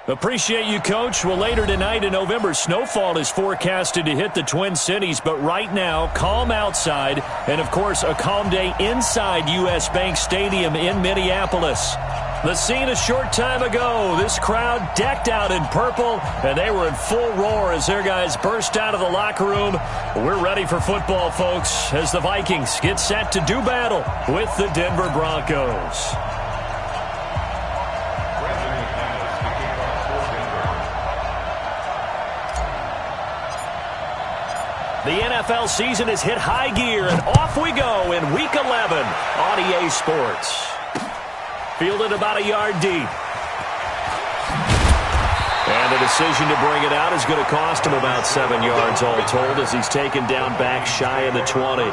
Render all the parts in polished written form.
Appreciate you, Coach. Well, later tonight in November, snowfall is forecasted to hit the Twin Cities, but right now, calm outside, and, of course, a calm day inside U.S. Bank Stadium in Minneapolis. The scene a short time ago, this crowd decked out in purple, and they were in full roar as their guys burst out of the locker room. We're ready for football, folks, as the Vikings get set to do battle with the Denver Broncos. The NFL season has hit high gear, and off we go in Week 11 on EA Sports. Fielded about a yard deep. And the decision to bring it out is going to cost him about 7 yards all told as he's taken down back shy of the 20.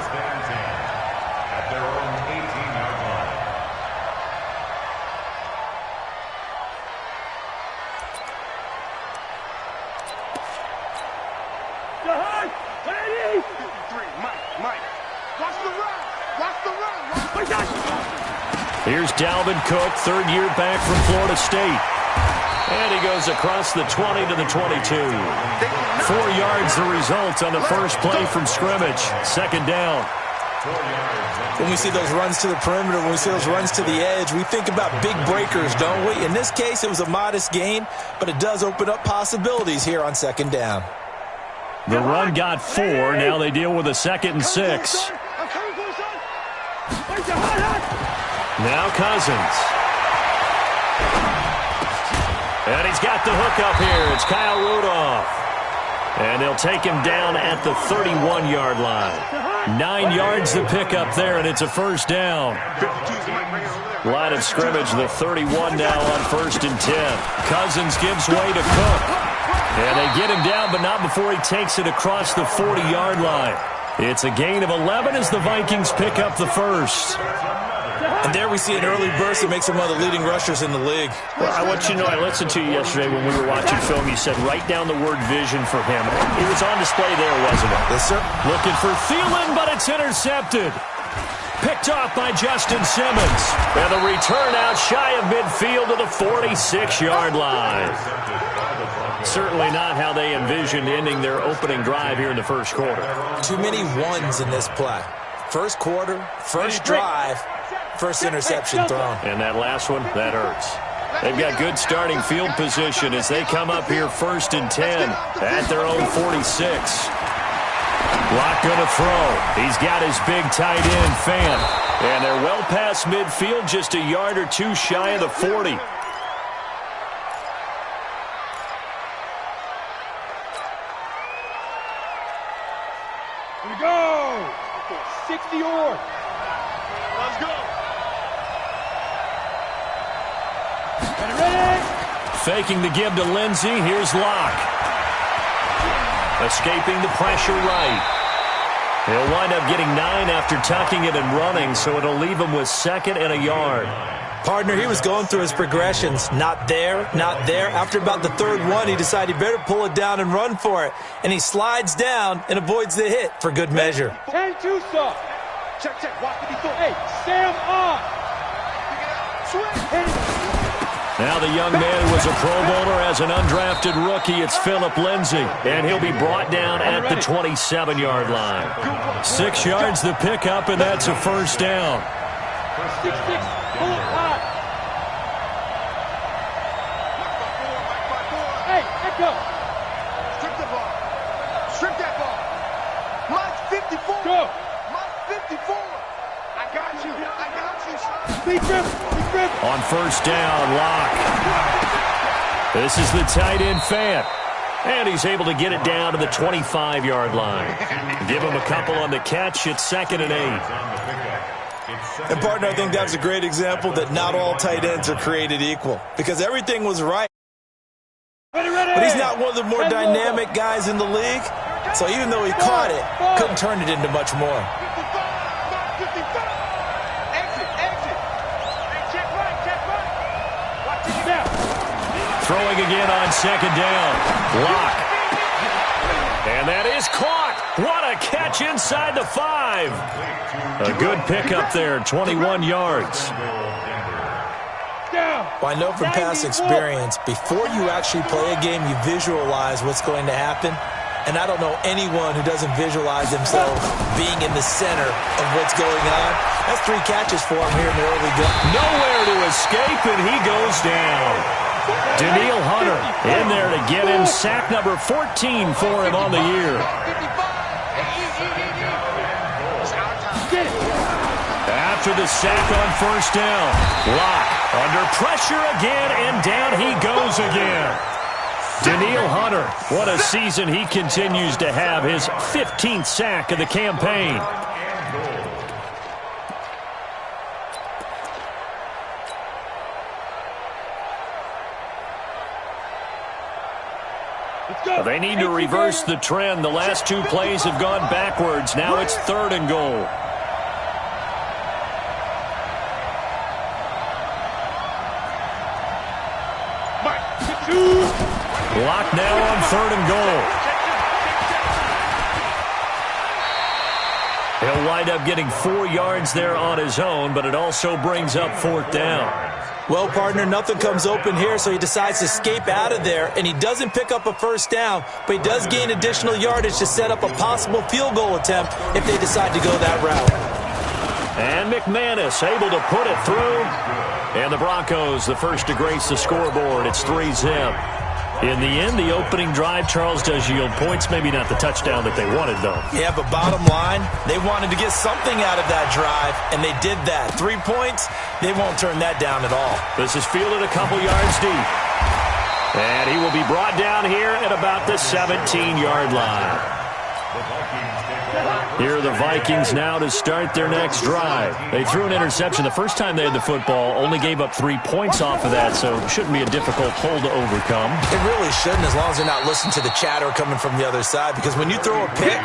Here's Dalvin Cook, third year back from Florida State. And he goes across the 20 to the 22. 4 yards the result on the first play from scrimmage. Second down. When we see those runs to the perimeter, when we see those runs to the edge, we think about big breakers, don't we? In this case, it was a modest gain, but it does open up possibilities here on second down. The run got 4. Now they deal with a 2nd and 6. Now Cousins. And he's got the hook up here. It's Kyle Rudolph. And they'll take him down at the 31-yard line. 9 yards to pick up there, and it's a first down. Line of scrimmage, the 31 now on 1st and 10. Cousins gives way to Cook. And they get him down, but not before he takes it across the 40-yard line. It's a gain of 11 as the Vikings pick up the first. And there we see an early burst that makes him one of the leading rushers in the league. Well, I want you to know, I listened to you yesterday when we were watching film. You said write down the word vision for him. It was on display there, wasn't it? Yes, sir. Looking for Thielen, but it's intercepted. Picked off by Justin Simmons. And the return out shy of midfield to the 46-yard line. Certainly not how they envisioned ending their opening drive here in the first quarter. Too many ones in this play. First quarter, first drive, first interception thrown. And that last one, that hurts. They've got good starting field position as they come up here 1st and 10 at their own 46. Locke going to throw. He's got his big tight end, Fant. And they're well past midfield, just a yard or two shy of the 40. Here we go. 60 or. Let's go. Ready? Faking the give to Lindsey. Here's Locke. Escaping the pressure right. He'll wind up getting 9 after tucking it and running, so it'll leave him with 2nd and a yard. Partner, he was going through his progressions. Not there, not there. After about the 3rd one, he decided he better pull it down and run for it. And he slides down and avoids the hit for good measure. 10-2 stop. Check, check. Watch the before. Hey, Sam on. Now the young man who was a Pro Bowler as an undrafted rookie, it's Phillip Lindsay. And he'll be brought down at the 27-yard line. 6 yards the pickup, and that's a first down. 6-6. Pull it high. Hey, echo. Strip the ball. Strip that ball. Mark 54. Go. Mark 54. I got you. I got you, son. Big grip. Big grip. On first down, Locke. This is the tight end, Fant. And he's able to get it down to the 25-yard line. Give him a couple on the catch. It's 2nd and 8. And, partner, I think that was a great example that not all tight ends are created equal. Because everything was right. But he's not one of the more dynamic guys in the league. So even though he caught it, couldn't turn it into much more. Throwing again on 2nd down. Locke. And that is caught. What a catch inside the 5. A good pickup there, 21 yards. Well, I know from past experience, before you actually play a game, you visualize what's going to happen. And I don't know anyone who doesn't visualize themselves being in the center of what's going on. That's 3 catches for him here in the early go. Nowhere to escape, and he goes down. Daniil Hunter in there to get him. Sack number 14 for him on the year. After the sack on first down, Locke under pressure again, and down he goes again. Daniil Hunter, what a season he continues to have, his 15th sack of the campaign. They need to reverse the trend. The last 2 plays have gone backwards. Now it's 3rd and goal. Locked now on 3rd and goal. He'll wind up getting 4 yards there on his own, but it also brings up 4th down. Well, partner, nothing comes open here, so he decides to escape out of there, and he doesn't pick up a first down, but he does gain additional yardage to set up a possible field goal attempt if they decide to go that route. And McManus able to put it through. And the Broncos, the first to grace the scoreboard. It's 3-zip. In the end, the opening drive, Charles, does yield points. Maybe not the touchdown that they wanted, though. Yeah, but bottom line, they wanted to get something out of that drive, and they did that. 3 points, they won't turn that down at all. This is fielded a couple yards deep. And he will be brought down here at about the 17-yard line. Here are the Vikings now to start their next drive. They threw an interception the first time they had the football, only gave up 3 points off of that, so it shouldn't be a difficult hole to overcome. It really shouldn't, as long as they're not listening to the chatter coming from the other side, because when you throw a pick,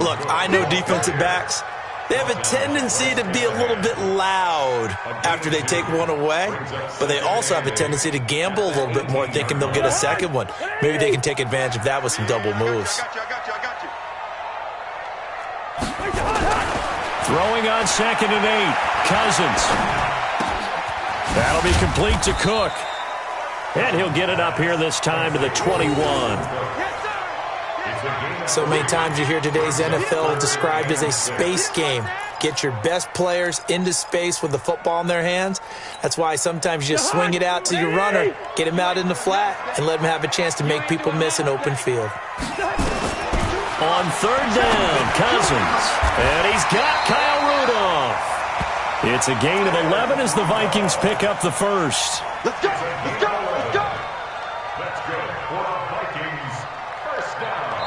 look, I know defensive backs, they have a tendency to be a little bit loud after they take one away, but they also have a tendency to gamble a little bit more, thinking they'll get a second one. Maybe they can take advantage of that with some double moves. Throwing on 2nd and 8. Cousins. That'll be complete to Cook. And he'll get it up here this time to the 21. So many times you hear today's NFL described as a space game. Get your best players into space with the football in their hands. That's why sometimes you just swing it out to your runner, get him out in the flat, and let him have a chance to make people miss an open field. On 3rd down, Cousins. And he's got Kyle Rudolph. It's a gain of 11 as the Vikings pick up the first. Let's go! Let's go! Let's go! Let's go for Vikings. First down.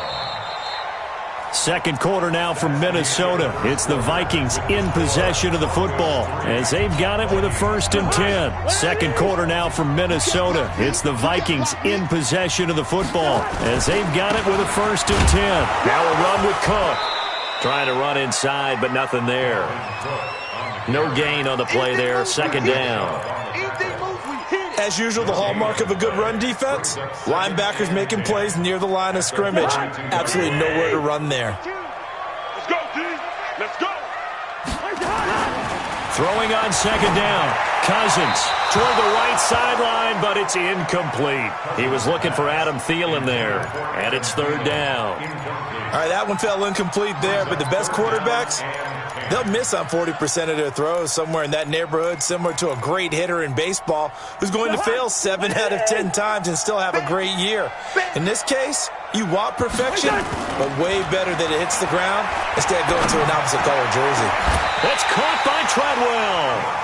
Second quarter now from Minnesota. It's the Vikings in possession of the football as they've got it with a 1st and 10. Second quarter now from Minnesota. It's the Vikings in possession of the football as they've got it with a 1st and 10. Now a run with Cook. Trying to run inside, but nothing there. No gain on the play there. 2nd down. As usual, the hallmark of a good run defense, linebackers making plays near the line of scrimmage. Absolutely nowhere to run there. Let's go, D. Let's go. Throwing on 2nd down. Cousins toward the right sideline, but it's incomplete. He was looking for Adam Thielen there, and it's 3rd down. All right, that one fell incomplete there, but the best quarterbacks, they'll miss on 40% of their throws, somewhere in that neighborhood, similar to a great hitter in baseball who's going to fail 7 out of 10 times and still have a great year. In this case, you want perfection, but way better that it hits the ground instead of going to an opposite color jersey. That's caught by Treadwell.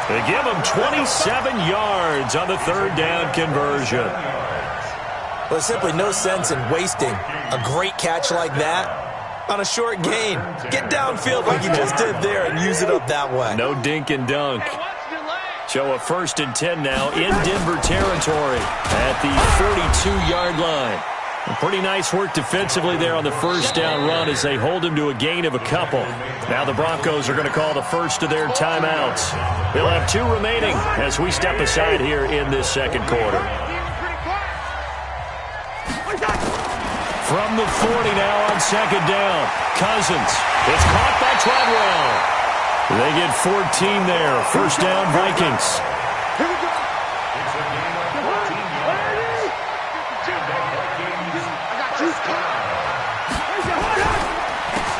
They give him 27 yards on the 3rd down conversion. Well, there's simply no sense in wasting a great catch like that on a short gain. Get downfield like you just did there and use it up that way. No dink and dunk. Show a 1st and 10 now in Denver territory at the 42-yard line. Pretty nice work defensively there on the 1st down run as they hold him to a gain of a couple. Now the Broncos are going to call the first of their timeouts. They'll have 2 remaining as we step aside here in this 2nd quarter. From the 40 now on 2nd down. Cousins. It's caught by Treadwell. They get 14 there. 1st down Vikings.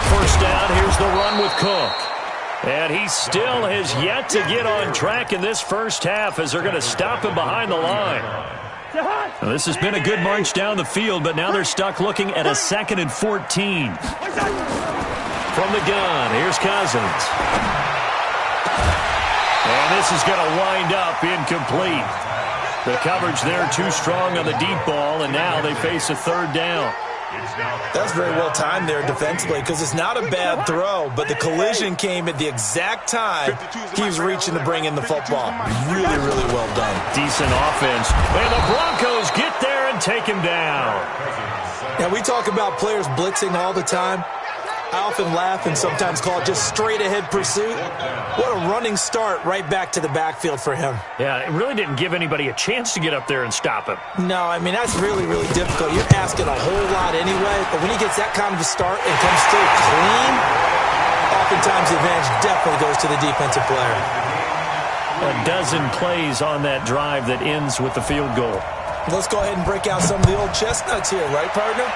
First down, here's the run with Cook. And he still has yet to get on track in this first half as they're going to stop him behind the line. Now, this has been a good march down the field, but now they're stuck looking at a 2nd and 14. From the gun, here's Cousins. And this is going to wind up incomplete. The coverage there too strong on the deep ball, and now they face a 3rd down. That's very well timed there defensively because it's not a bad throw, but the collision came at the exact time he was reaching to bring in the football. Really, really well done. Decent offense. And the Broncos get there and take him down. Now, we talk about players blitzing all the time. I often laugh and sometimes call it just straight-ahead pursuit. What a running start right back to the backfield for him. Yeah, it really didn't give anybody a chance to get up there and stop him. No, I mean, that's really, really difficult. You're asking a whole lot anyway, but when he gets that kind of a start and comes through clean, oftentimes the advantage definitely goes to the defensive player. A dozen plays on that drive that ends with the field goal. Let's go ahead and break out some of the old chestnuts here, right, partner?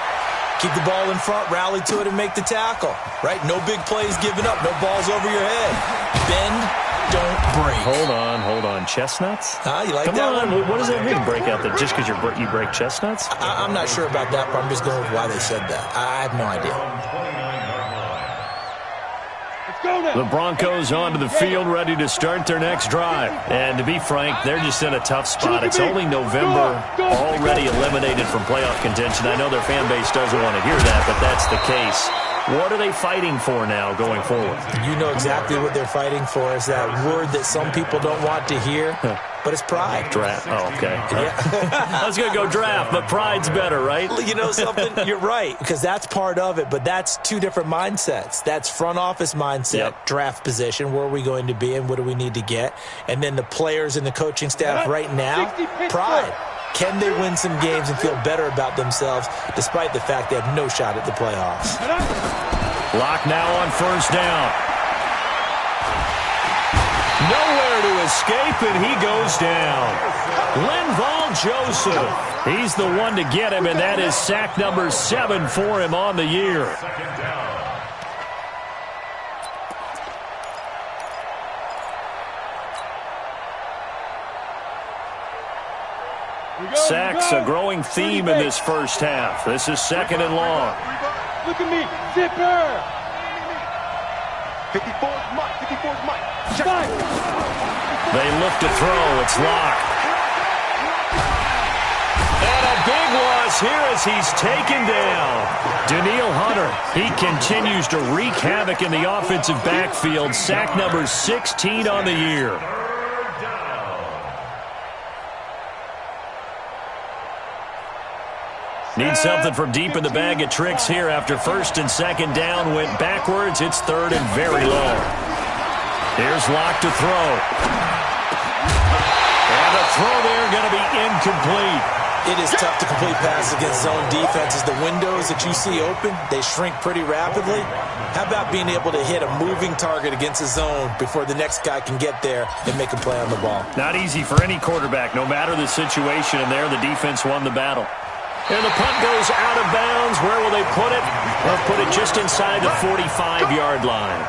Keep the ball in front, rally to it, and make the tackle, right? No big plays given up, no balls over your head. Bend, don't break. Hold on. Chestnuts? You like Come that on. one? What does that mean, break out that just because you break chestnuts? I'm not sure about that, but I'm just going with why they said that. I have no idea. The Broncos onto the field, ready to start their next drive. And to be frank, they're just in a tough spot. It's only November, already eliminated from playoff contention. I know their fan base doesn't want to hear that, but that's the case. What are they fighting for now going forward? You know exactly what they're fighting for. Is that word that some people don't want to hear, but it's pride. Draft. Oh, okay. Yeah. I was going to go draft, but pride's better, right? You know something? You're right, because that's part of it, but that's two different mindsets. That's front office mindset, draft position, where are we going to be and what do we need to get? And then the players and the coaching staff right now, pride. Can they win some games and feel better about themselves despite the fact they have no shot at the playoffs? Lock now on first down. Nowhere to escape, and he goes down. Linval Joseph. He's the one to get him, and that is sack number 7 for him on the year. Sacks, a growing theme in this first half. This is 2nd and long. Look at me, zipper. 54's Mike. 54's Mike. They look to throw. It's locked. And a big loss here as he's taken down. Daniil Hunter, he continues to wreak havoc in the offensive backfield. Sack number 16 on the year. Need something from deep in the bag of tricks here after 1st and 2nd down. Went backwards. It's 3rd and very long. Here's Locke to throw. And the throw there going to be incomplete. It is tough to complete passes against zone defenses. The windows that you see open, they shrink pretty rapidly. How about being able to hit a moving target against a zone before the next guy can get there and make a play on the ball? Not easy for any quarterback, no matter the situation. And there, the defense won the battle. And the punt goes out of bounds. Where will they put it? They'll put it just inside the 45-yard line.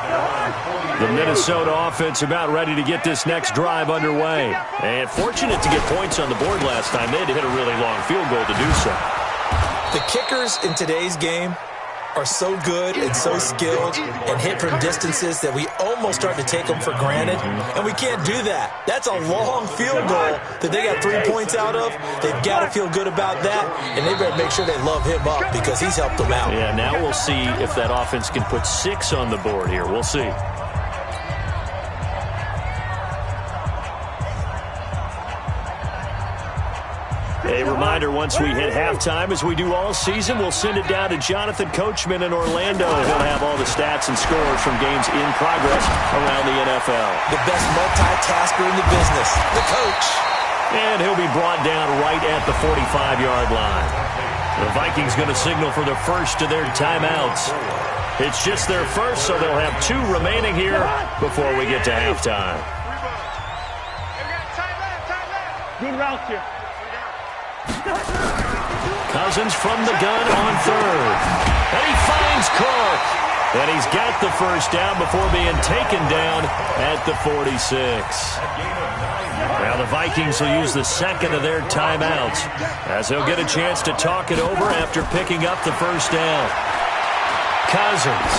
The Minnesota offense about ready to get this next drive underway. And fortunate to get points on the board last time. They had to hit a really long field goal to do so. The kickers in today's game are so good and so skilled and hit from distances that we almost start to take them for granted, and we can't do that. That's a long field goal that they got 3 points out of. They've got to feel good about that, and they better make sure they love him up because he's helped them out. Yeah, now we'll see if that offense can put 6 on the board here. We'll see. A reminder, once we hit halftime, as we do all season, we'll send it down to Jonathan Coachman in Orlando. He'll have all the stats and scores from games in progress around the NFL. The best multitasker in the business, the coach. And he'll be brought down right at the 45-yard line. The Vikings going to signal for the first of their timeouts. It's just their first, so they'll have 2 remaining here before we get to halftime. Good route here. Cousins from the gun on third. And he finds Cook. And he's got the first down before being taken down at the 46. Now the Vikings will use the second of their timeouts as they'll get a chance to talk it over after picking up the first down. Cousins.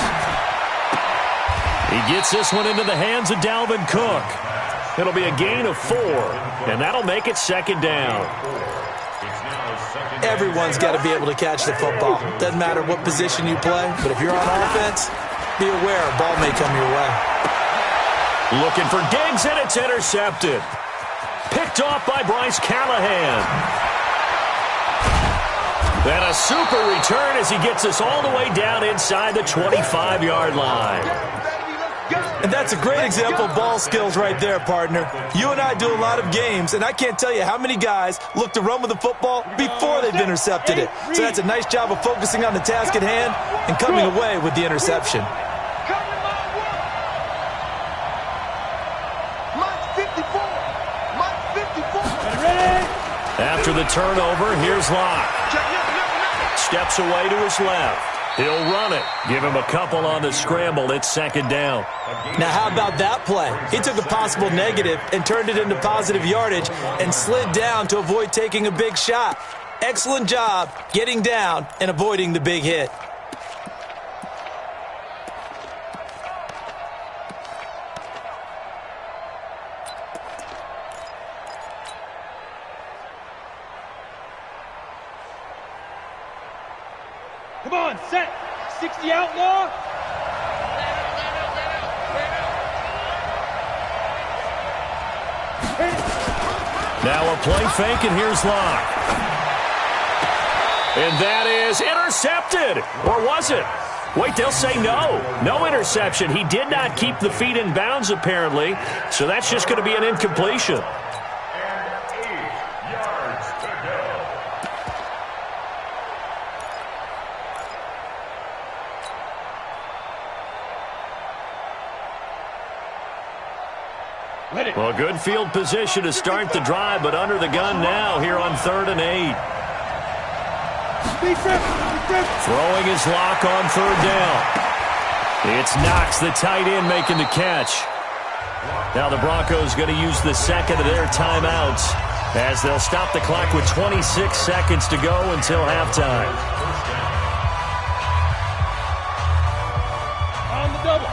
He gets this one into the hands of Dalvin Cook. It'll be a gain of 4, and that'll make it second down. Everyone's got to be able to catch the football. Doesn't matter what position you play, but if you're on offense, be aware a ball may come your way. Looking for Diggs, and it's intercepted. Picked off by Bryce Callahan. And a super return as he gets us all the way down inside the 25-yard line. And that's a great example of ball skills right there, partner. You and I do a lot of games, and I can't tell you how many guys look to run with the football before they've intercepted it. So that's a nice job of focusing on the task at hand and coming away with the interception. After the turnover, here's Locke. Steps away to his left. He'll run it. Give him a couple on the scramble. It's second down. Now, how about that play? He took a possible negative and turned it into positive yardage and slid down to avoid taking a big shot. Excellent job getting down and avoiding the big hit. Come on, set. 60 outlaw. Now a play fake, and here's Locke. And that is intercepted. Or was it? Wait, they'll say no. No interception. He did not keep the feet in bounds, apparently. So that's just going to be an incompletion. Well, good field position to start the drive, but under the gun now here on 3rd and 8. Throwing his Lock on 3rd down. It's Knox, the tight end, making the catch. Now the Broncos going to use the second of their timeouts as they'll stop the clock with 26 seconds to go until halftime. On the double.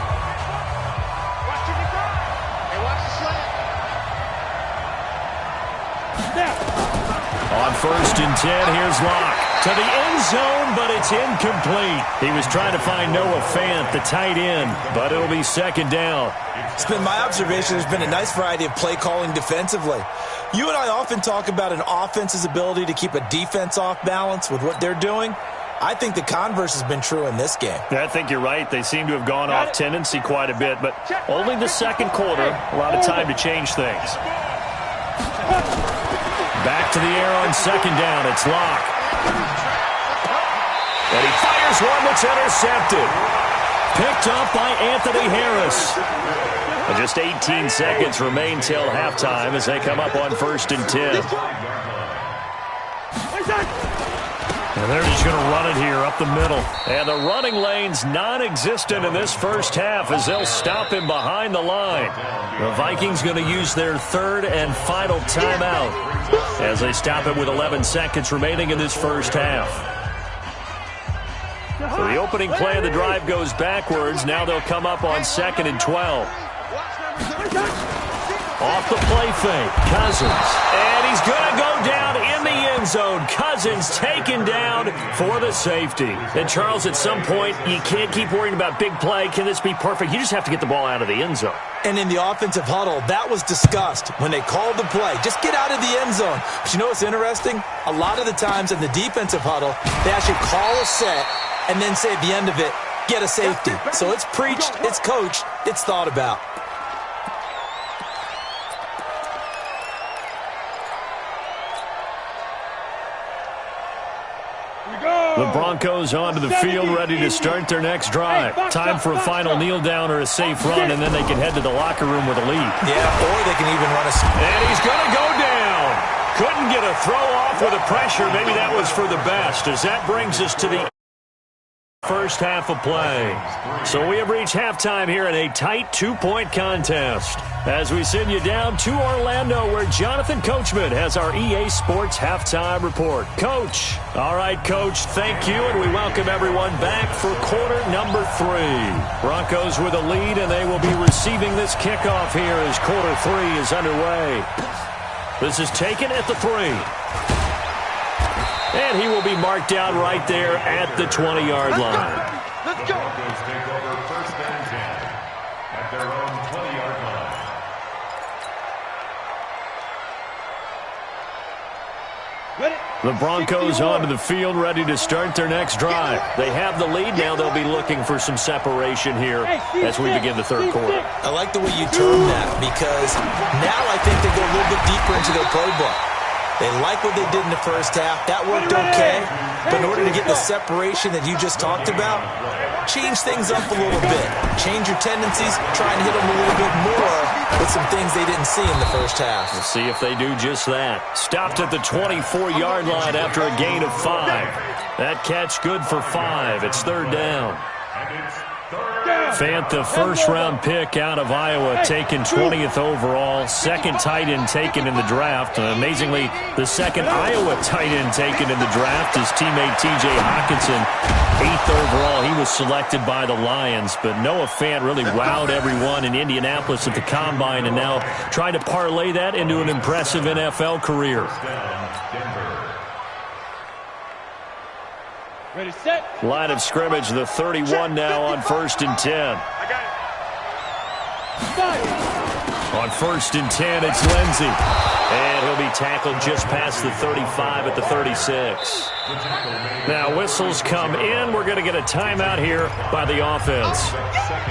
On 1st and 10, here's Locke. To the end zone, but it's incomplete. He was trying to find Noah Fant, the tight end, but it'll be second down. It's been my observation there's been a nice variety of play calling defensively. You and I often talk about an offense's ability to keep a defense off balance with what they're doing. I think the converse has been true in this game. I think you're right. They seem to have gone off tendency quite a bit, but only the second quarter, a lot of time to change things. Back to the air on second down. It's Locke. And he fires one that's intercepted. Picked up by Anthony Harris. And just 18 seconds remain till halftime as they come up on 1st and 10. And they're just going to run it here up the middle. And the running lane's non-existent in this first half as they'll stop him behind the line. The Vikings going to use their 3rd and final timeout as they stop it with 11 seconds remaining in this first half. So the opening play of the drive goes backwards. Now they'll come up on 2nd and 12. Off the play fake, Cousins. And he's going to go down in the end zone. Cousins taken down for the safety. And, Charles, at some point, you can't keep worrying about big play. Can this be perfect? You just have to get the ball out of the end zone. And in the offensive huddle, that was discussed when they called the play. Just get out of the end zone. But you know what's interesting? A lot of the times in the defensive huddle, they actually call a set and then say at the end of it, get a safety. So it's preached, it's coached, it's thought about. The Broncos onto the field, ready to start their next drive. Time for a final kneel down or a safe run, and then they can head to the locker room with a lead. Yeah, or they can even run a... And he's going to go down. Couldn't get a throw off with the pressure. Maybe that was for the best, as that brings us to the first half of play. So we have reached halftime here in a tight 2-point contest as we send you down to Orlando, where Jonathan Coachman has our EA Sports halftime report. Coach. All right, Coach, thank you, and we welcome everyone back for quarter number 3. Broncos with a lead, and they will be receiving this kickoff here as quarter 3 is underway. This is taken at the 3. And he will be marked down right there at the 20-yard line. Let's go. Broncos take over first and 10 at their own 20-yard line. The Broncos onto the field, ready to start their next drive. They have the lead now. They'll be looking for some separation here as we begin the third quarter. I like the way you term that, because now I think they go a little bit deeper into their playbook. They like what they did in the first half. That worked okay. But in order to get the separation that you just talked about, change things up a little bit. Change your tendencies. Try and hit them a little bit more with some things they didn't see in the first half. We'll see if they do just that. Stopped at the 24-yard line after a gain of 5. That catch good for 5. It's third down. Fant, the first-round pick out of Iowa, taken 20th overall. Second tight end taken in the draft. Amazingly, the second Iowa tight end taken in the draft is teammate T.J. Hockenson. 8th overall, he was selected by the Lions. But Noah Fant really wowed everyone in Indianapolis at the Combine, and now trying to parlay that into an impressive NFL career. Ready, set. Line of scrimmage, the 31 now on 1st and 10. I got it. On 1st and 10, it's Lindsey. And he'll be tackled just past the 35 at the 36. Now whistles come in. We're going to get a timeout here by the offense.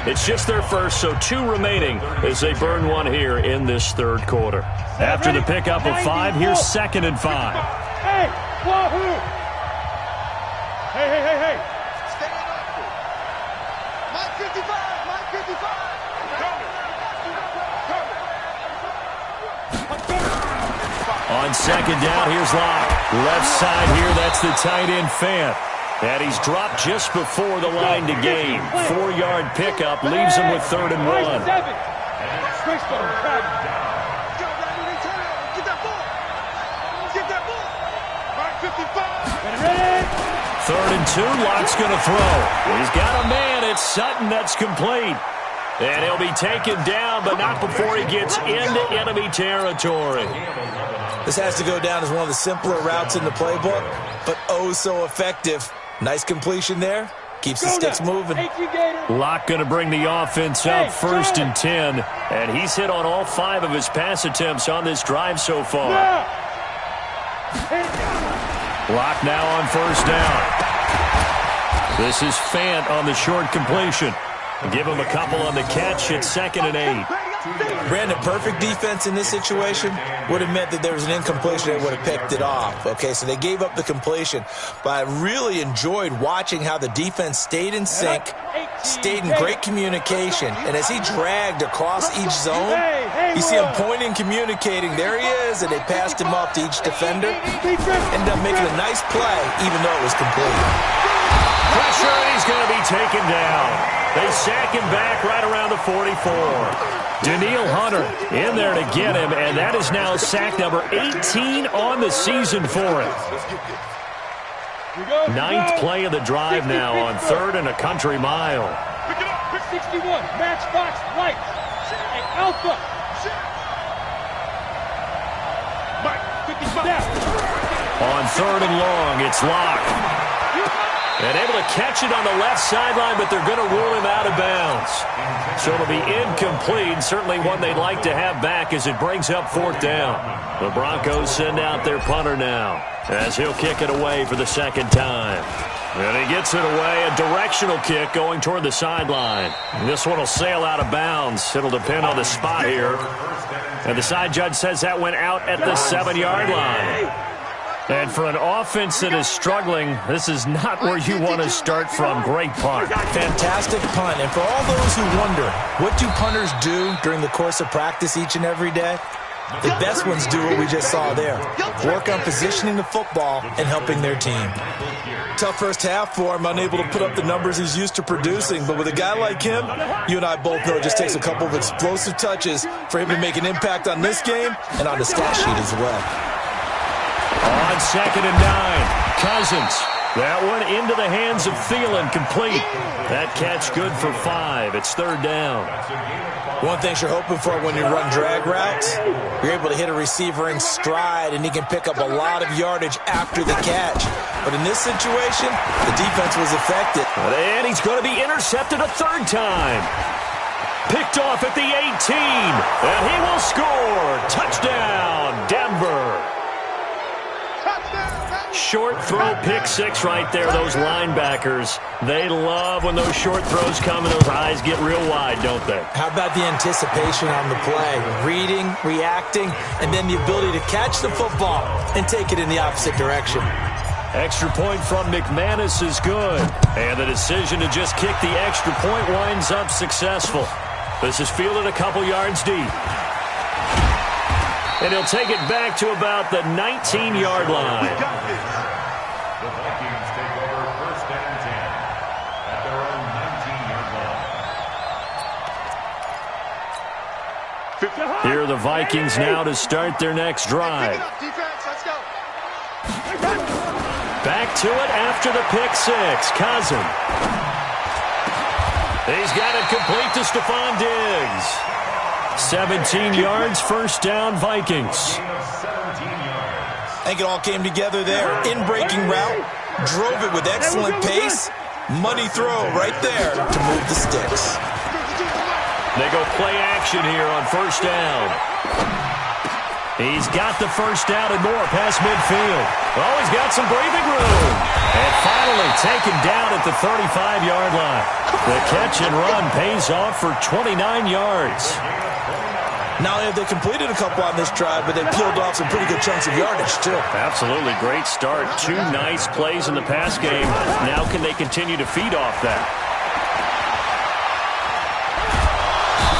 It's just their first, so 2 remaining as they burn one here in this third quarter. After the pickup of 5, here's 2nd and 5. Hey, wahoo! Hey, hey, hey, hey. Stay up. Mike 55. Mike 55. On 2nd down, here's Locke. Left side here, that's the tight end Fant. And he's dropped just before the line to gain. 4-yard pickup leaves him with 3rd and 1. Switch them. Get that ball. Get that ball. Mike 55. Ready? 3rd and 2, Locke's going to throw. He's got a man. It's Sutton. That's complete. And he'll be taken down, but not before he gets into enemy territory. This has to go down as one of the simpler routes in the playbook, but oh so effective. Nice completion there. Keeps the sticks moving. Locke going to bring the offense up 1st and 10, and he's hit on all 5 of his pass attempts on this drive so far. Locke now on 1st down. This is Fant on the short completion. Give him a couple on the catch at 2nd and 8. Brandon, perfect defense in this situation would have meant that there was an incompletion that would have picked it off. Okay, so they gave up the completion. But I really enjoyed watching how the defense stayed in sync, stayed in great communication, and as he dragged across each zone, you see him pointing, communicating. There he is, and they passed him off to each defender. Ended up making a nice play, even though it was complete. Pressure, and he's going to be taken down. They sack him back right around the 44. Daniil Hunter in there to get him, and that is now sack number 18 on the season for him. 9th play of the drive now on 3rd and a country mile. 61, Matchbox Light, and Alpha. Mike, 55. On 3rd and long, it's Locke. And able to catch it on the left sideline, but they're going to rule him out of bounds. So it'll be incomplete, certainly one they'd like to have back as it brings up 4th down. The Broncos send out their punter now as he'll kick it away for the 2nd time. And he gets it away, a directional kick going toward the sideline. This one will sail out of bounds. It'll depend on the spot here. And the side judge says that went out at the 7-yard line. And for an offense that is struggling, this is not where you want to start from. Great punt. Fantastic punt. And for all those who wonder, what do punters do during the course of practice each and every day? The best ones do what we just saw there. Work on positioning the football and helping their team. Tough first half for him, unable to put up the numbers he's used to producing. But with a guy like him, you and I both know it just takes a couple of explosive touches for him to make an impact on this game and on the stat sheet as well. On 2nd and 9, Cousins. That one into the hands of Thielen, complete. That catch good for 5. It's 3rd down. One thing you're hoping for when you run drag routes, you're able to hit a receiver in stride, and he can pick up a lot of yardage after the catch. But in this situation, the defense was effective. And he's going to be intercepted a 3rd time. Picked off at the 18, and he will score. Touchdown, Denver. Short throw, pick 6 right there. Those linebackers, they love when those short throws come and those eyes get real wide, don't they? How about the anticipation on the play? Reading, reacting, and then the ability to catch the football and take it in the opposite direction. Extra point from McManus is good. And the decision to just kick the extra point winds up successful. This is fielded a couple yards deep. And he'll take it back to about the 19-yard line. The Vikings take over 1st and 10 at their own 19-yard line. Here are the Vikings now to start their next drive. Back to it after the pick 6. Cousin. He's got it complete to Stephon Diggs. 17 yards, 1st down, Vikings. I think it all came together there. In-breaking route, drove it with excellent pace. Money throw right there to move the sticks. They go play action here on 1st down. He's got the 1st down and more past midfield. Oh, he's got some breathing room. And finally taken down at the 35-yard line. The catch and run pays off for 29 yards. Not only have they completed a couple on this drive, but they peeled off some pretty good chunks of yardage, too. Absolutely great start. 2 nice plays in the pass game. Now can they continue to feed off that?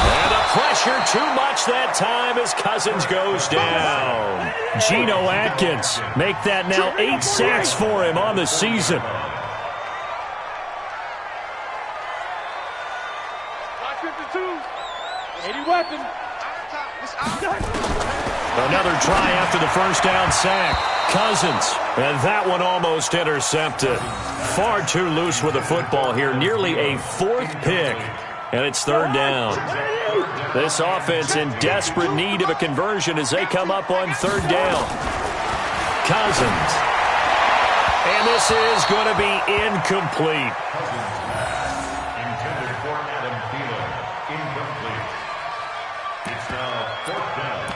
And the pressure too much that time as Cousins goes down. Geno Atkins make that now 8 sacks for him on the season. Another try after the 1st down sack. Cousins, and that one almost intercepted. Far too loose with the football here. Nearly a 4th pick, and it's 3rd down. This offense in desperate need of a conversion as they come up on 3rd down. Cousins. And this is going to be incomplete. Intended for Adam Thielen. Incomplete. It's now 4th down.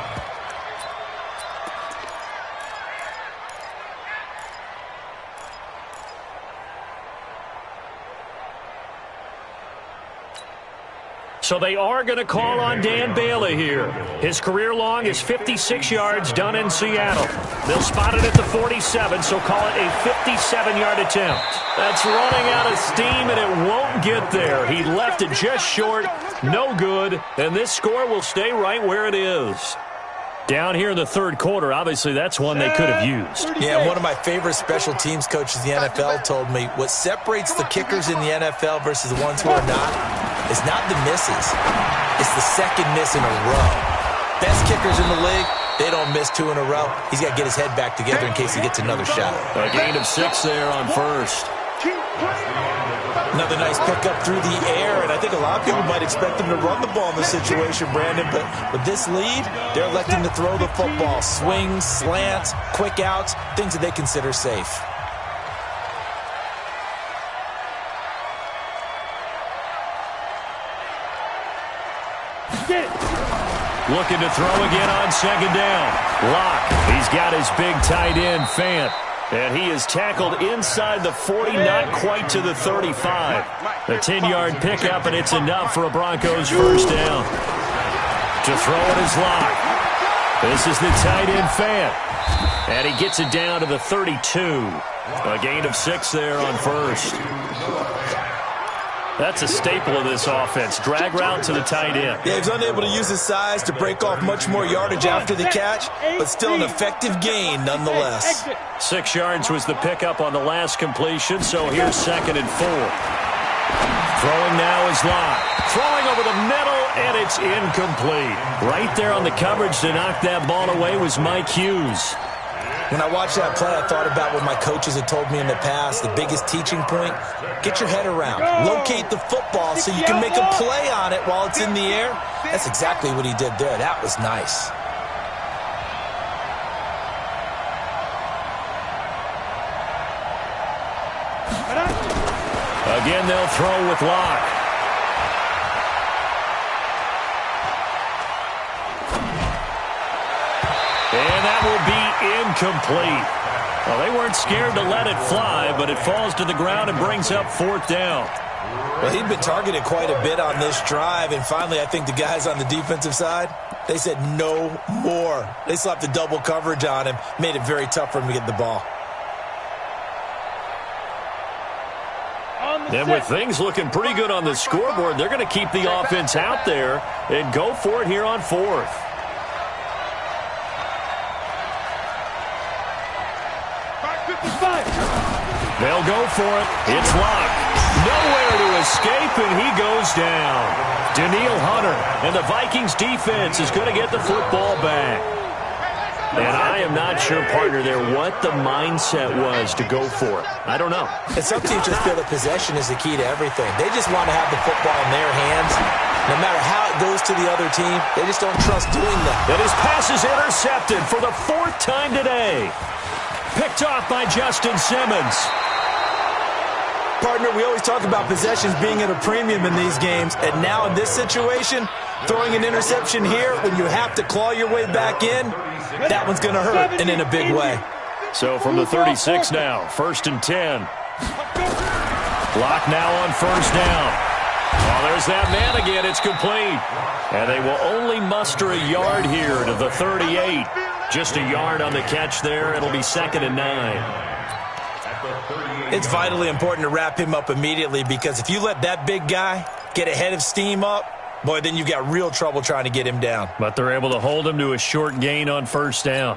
So they are going to call on Dan Bailey here. His career long is 56 yards done in Seattle. They'll spot it at the 47, so call it a 57-yard attempt. That's running out of steam, and it won't get there. He left it just short, no good, and this score will stay right where it is. Down here in the 3rd quarter, obviously that's one they could have used. Yeah, one of my favorite special teams coaches in the NFL told me what separates the kickers in the NFL versus the ones who are not is not the misses. It's the second miss in a row. Best kickers in the league, they don't miss 2 in a row. He's got to get his head back together in case he gets another shot. A gain of 6 there on 1st. Another nice pickup through the air, and I think a lot of people might expect them to run the ball in this situation, Brandon, but with this lead, they're electing to throw the football. Swings, slants, quick outs, things that they consider safe. Looking to throw again on 2nd down. Locke, he's got his big tight end, Fant. And he is tackled inside the 40, not quite to the 35. The 10-yard pickup, and it's enough for a Broncos 1st down. To throw it is Locke. This is the tight end, Fant. And he gets it down to the 32. A gain of 6 there on 1st. That's a staple of this offense. Drag route to the tight end. Yeah, he's unable to use his size to break off much more yardage after the catch, but still an effective gain nonetheless. 6 yards was the pickup on the last completion, so here's 2nd and 4. Throwing now is Locke. Throwing over the middle, and it's incomplete. Right there on the coverage to knock that ball away was Mike Hughes. When I watched that play, I thought about what my coaches had told me in the past. The biggest teaching point, get your head around. Locate the football so you can make a play on it while it's in the air. That's exactly what he did there. That was nice. Again, they'll throw with Locke. And that will be incomplete. Well, they weren't scared to let it fly, but it falls to the ground and brings up 4th down. Well, he'd been targeted quite a bit on this drive, and finally I think the guys on the defensive side, they said no more. They slapped the double coverage on him, made it very tough for him to get the ball. And with things looking pretty good on the scoreboard, they're going to keep the offense out there and go for it here on 4th. They'll go for it. It's Locke. Nowhere to escape, and he goes down. Daniil Hunter, and the Vikings defense is going to get the football back. And I am not sure, partner, there what the mindset was to go for it. I don't know. And some teams just feel that possession is the key to everything. They just want to have the football in their hands. No matter how it goes to the other team, they just don't trust doing that. And his pass is intercepted for the 4th time today. Picked off by Justin Simmons. Partner, we always talk about possessions being at a premium in these games, and now in this situation, throwing an interception here when you have to claw your way back in, that one's going to hurt, and in a big way. So from the 36 now, 1st and 10. Locke now on 1st down. Oh, there's that man again. It's complete. And they will only muster a yard here to the 38. Just a yard on the catch there. It'll be 2nd and 9. It's vitally important to wrap him up immediately, because if you let that big guy get ahead of steam up, boy, then you've got real trouble trying to get him down. But they're able to hold him to a short gain on 1st down.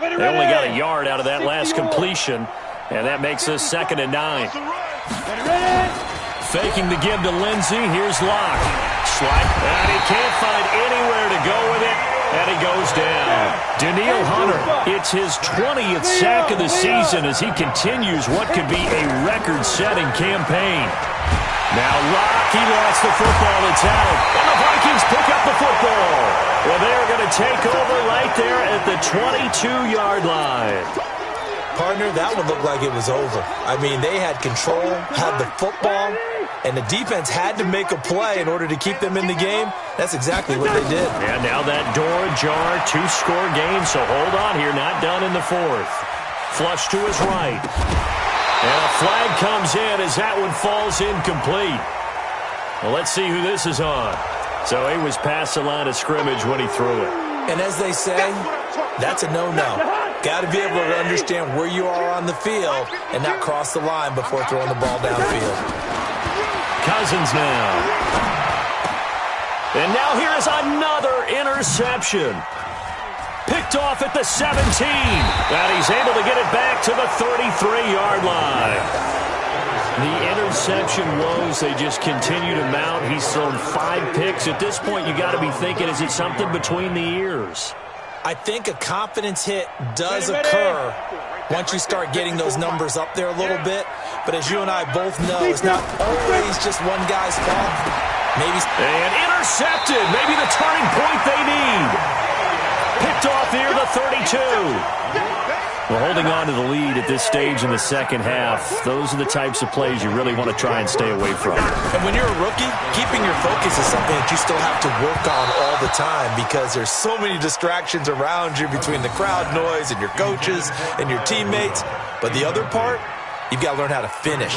They only got a yard out of that last completion, and that makes us 2nd and 9. Faking the give to Lindsey. Here's Locke. Slide, and he can't find anywhere to go with it, and he goes down. Daniil Hunter, it's his 20th sack of the season as he continues what could be a record-setting campaign. Now Locke, he lost the football. It's out, and the Vikings pick up the football. Well, they're going to take over right there at the 22-yard line. Partner, that one looked like it was over. I mean, they had control, had the football, and the defense had to make a play in order to keep them in the game. That's exactly what they did. And now that door ajar, 2-score game, so hold on here, not done in the 4th. Flush to his right. And a flag comes in as that one falls incomplete. Well, let's see who this is on. So he was past the line of scrimmage when he threw it. And as they say, that's a no-no. Got to be able to understand where you are on the field and not cross the line before throwing the ball downfield. Cousins now. And now here is another interception. Picked off at the 17. And he's able to get it back to the 33-yard line. The interception woes, they just continue to mount. He's thrown 5 picks. At this point, you got to be thinking, is it something between the ears? I think a confidence hit does occur once you start getting those numbers up there a little bit. But as you and I both know, it's not always just one guy's fault. And intercepted. Maybe the turning point they need. Picked off near the 32. Well, holding on to the lead at this stage in the second half, those are the types of plays you really want to try and stay away from. And when you're a rookie, keeping your focus is something that you still have to work on all the time, because there's so many distractions around you between the crowd noise and your coaches and your teammates. But the other part, you've got to learn how to finish.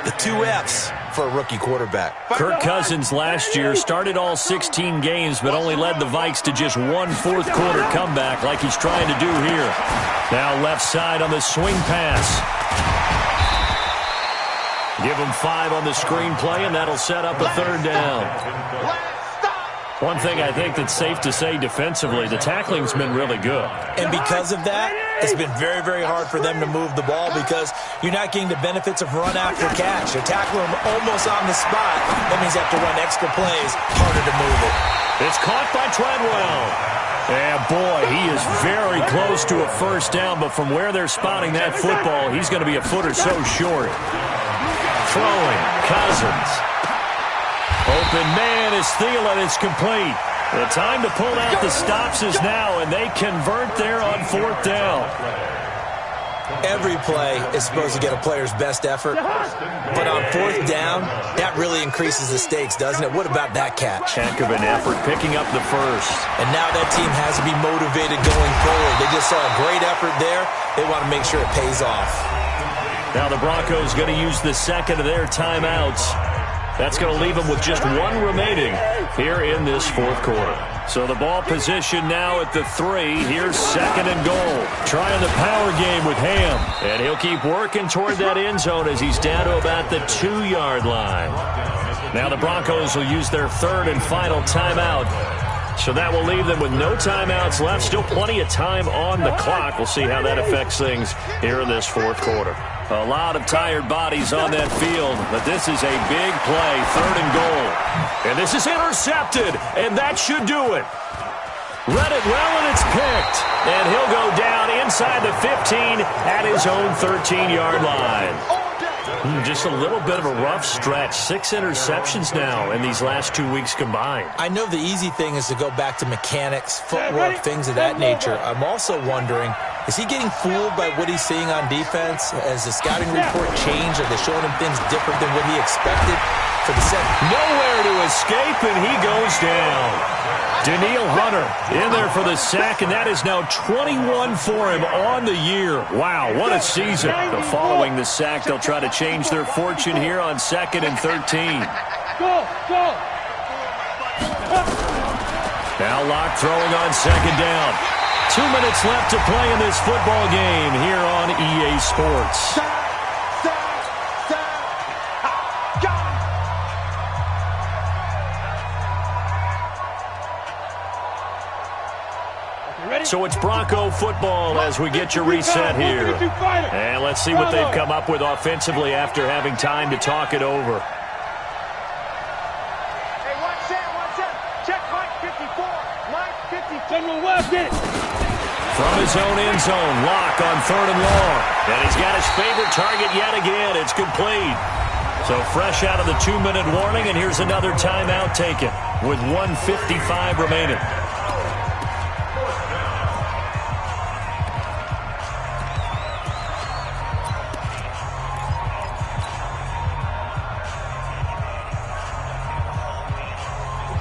The 2 F's for a rookie quarterback. Kirk Cousins last year started all 16 games, but only led the Vikes to just one fourth-quarter comeback like he's trying to do here. Now left side on the swing pass. Give them 5 on the screenplay, and that'll set up a 3rd down. One thing I think that's safe to say defensively, the tackling's been really good. And because of that, it's been very, very hard for them to move the ball because you're not getting the benefits of run after catch. You're tackling them almost on the spot. That means you have to run extra plays, harder to move it. It's caught by Treadwell. And boy, he is very close to a 1st down, but from where they're spotting that football, he's going to be a foot or so short. Throwing, Cousins. Open man is Thielen. It's complete. The time to pull out the stops is now, and they convert there on 4th down. Every play is supposed to get a player's best effort, but on 4th down, that really increases the stakes, doesn't it? What about that catch? Heck of an effort, picking up the 1st. And now that team has to be motivated going forward. They just saw a great effort there. They want to make sure it pays off. Now the Broncos going to use the 2nd of their timeouts. That's going to leave them with just 1 remaining here in this 4th quarter. So the ball position now at the 3. Here's 2nd and goal. Trying the power game with Ham. And he'll keep working toward that end zone as he's down to about the 2-yard line. Now the Broncos will use their 3rd and final timeout. So that will leave them with no timeouts left. Still plenty of time on the clock. We'll see how that affects things here in this 4th quarter. A lot of tired bodies on that field, but this is a big play, 3rd and goal. And this is intercepted, and that should do it. Read it well, and it's picked. And he'll go down inside the 15 at his own 13-yard line. Just a little bit of a rough stretch. 6 interceptions now in these last 2 weeks combined. I know the easy thing is to go back to mechanics, footwork, things of that nature. I'm also wondering, is he getting fooled by what he's seeing on defense? Has the scouting report changed? Are they showing him things different than what he expected for the set? Nowhere to escape, and he goes down. Danielle Hunter in there for the sack, and that is now 21 for him on the year. Wow, what a season. So following the sack, they'll try to change their fortune here on 2nd and 13. Now Locke throwing on 2nd down. 2 minutes left to play in this football game here on EA Sports. So it's Bronco football as we get your reset here. And let's see what they've come up with offensively after having time to talk it over. Hey, one set. Check Mike 54. Mike 54. General Webb, get it. From his own end zone, Locke on 3rd and long. And he's got his favorite target yet again. It's complete. So fresh out of the 2-minute warning, and here's another timeout taken with 1:55 remaining.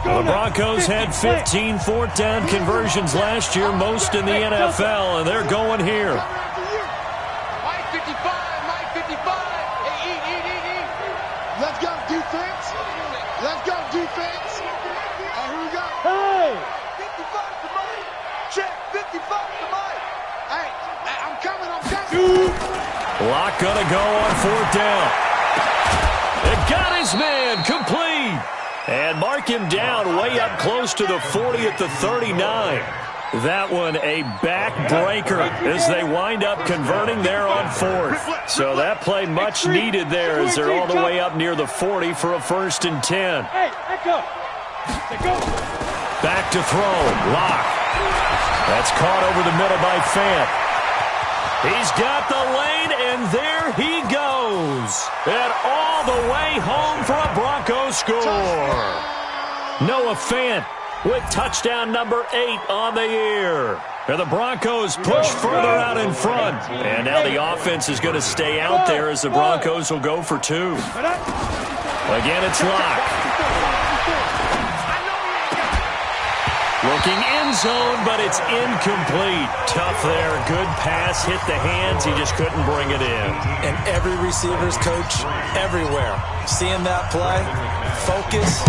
The Broncos had 15 4th down conversions last year, most in the NFL, and they're going here. Mike 55, Mike 55. Hey, eat. Let's go, defense. Let's go, defense. And here we go. Hey! 55 to Mike. Check, 55 to Mike. Hey, I'm coming. Locke gonna go on 4th down. It got his man, complete. And mark him down way up close to the 40 at the 39. That one a backbreaker as they wind up converting there on 4th. So that play much needed there as they're all the way up near the 40 for a 1st and 10. Back to throw. Locke. That's caught over the middle by Fant. He's got the lane, and there he goes. And all the way home for a Broncos score. Noah Fant with touchdown number 8 on the year. And the Broncos push further out in front. And now the offense is going to stay out there as the Broncos will go for 2. Again, it's Locke. Looking end zone, but it's incomplete. Tough there. Good pass. Hit the hands. He just couldn't bring it in. And every receiver's coach everywhere. Seeing that play, focus.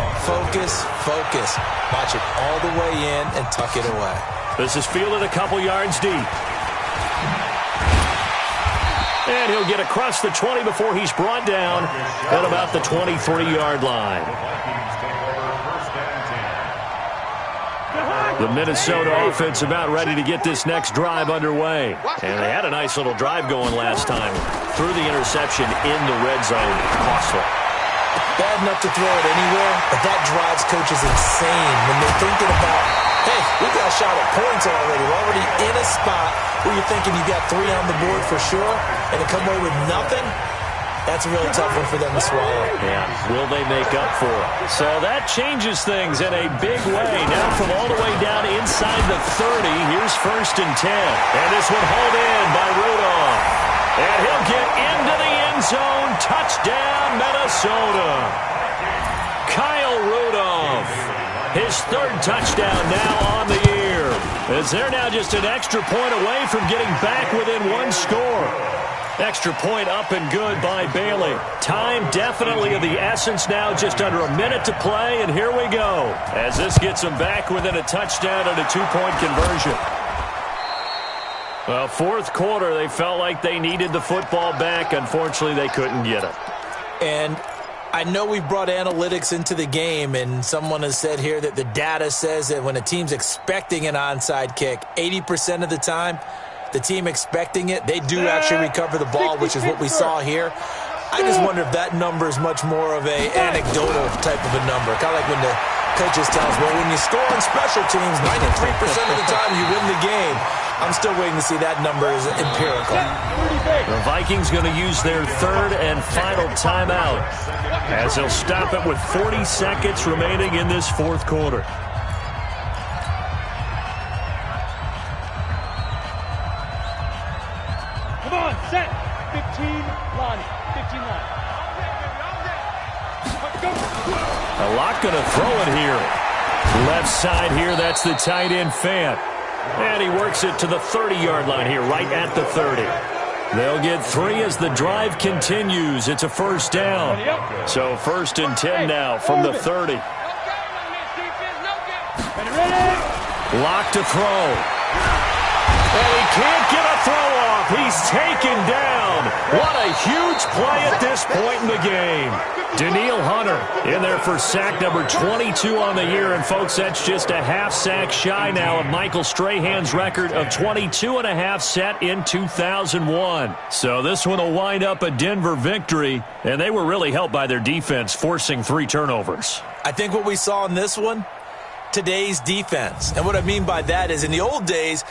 Watch it all the way in and tuck it away. This is fielded a couple yards deep. And he'll get across the 20 before he's brought down at about the 23-yard line. The Minnesota offense about ready to get this next drive underway. And they had a nice little drive going last time. Threw the interception in the red zone. Costly. Bad enough to throw it anywhere, but that drives coaches insane when they're thinking about, hey, we got a shot at points already. We're already in a spot where you're thinking you got 3 on the board for sure, and to come away with nothing, that's a really tough one for them to swallow. Yeah, will they make up for it? So that changes things in a big way. Now from all the way down inside the 30, here's 1st and 10. And this one hauled in by Rudolph. And he'll get into the end zone. Touchdown, Minnesota. Kyle Rudolph. His 3rd touchdown now on the year. As they're now just an extra point away from getting back within 1 score. Extra point up and good by Bailey. Time definitely of the essence now, just under a minute to play, and here we go. As this gets them back within a touchdown and a 2-point conversion. Well, 4th quarter, they felt like they needed the football back. Unfortunately, they couldn't get it. And I know we've brought analytics into the game, and someone has said here that the data says that when a team's expecting an onside kick, 80% of the time, the team expecting it, they do actually recover the ball, which is what we saw here. I just wonder if that number is much more of an anecdotal type of a number. Kind of like when the coaches tell us, well, when you score on special teams, 93% of the time you win the game. I'm still waiting to see that number is empirical. The Vikings going to use their 3rd and final timeout as they'll stop it with 40 seconds remaining in this 4th quarter. Come on, set. 15 line. 15 line. A lot going to throw it here. Left side here, that's the tight end Fant. And he works it to the 30-yard line here, right at the 30. They'll get 3 as the drive continues. It's a 1st down. So 1st and 10 now from the 30. Lock to throw. And he can't get a throw off. He's taken down. What a huge play at this point in the game. Daniil Hunter in there for sack number 22 on the year. And, folks, that's just a half sack shy now of Michael Strahan's record of 22.5 set in 2001. So this one will wind up a Denver victory. And they were really helped by their defense, forcing 3 turnovers. I think what we saw in this one, today's defense. And what I mean by that is in the old days,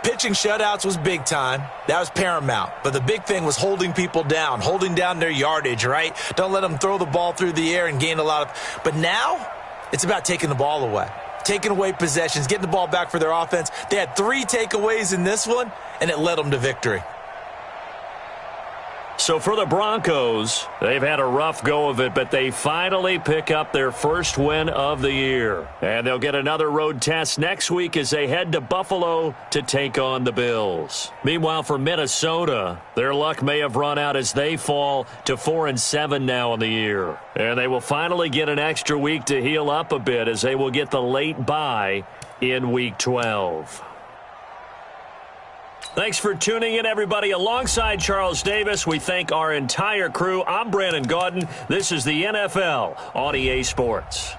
pitching shutouts was big time. That was paramount. But the big thing was holding people down, holding down their yardage, right? Don't let them throw the ball through the air and gain a lot of... But now, it's about taking the ball away. Taking away possessions, getting the ball back for their offense. They had 3 takeaways in this one, and it led them to victory. So for the Broncos, they've had a rough go of it, but they finally pick up their 1st win of the year. And they'll get another road test next week as they head to Buffalo to take on the Bills. Meanwhile, for Minnesota, their luck may have run out as they fall to 4-7 now in the year. And they will finally get an extra week to heal up a bit as they will get the late bye in Week 12. Thanks for tuning in, everybody. Alongside Charles Davis, we thank our entire crew. I'm Brandon Gaudin. This is the NFL on EA Sports.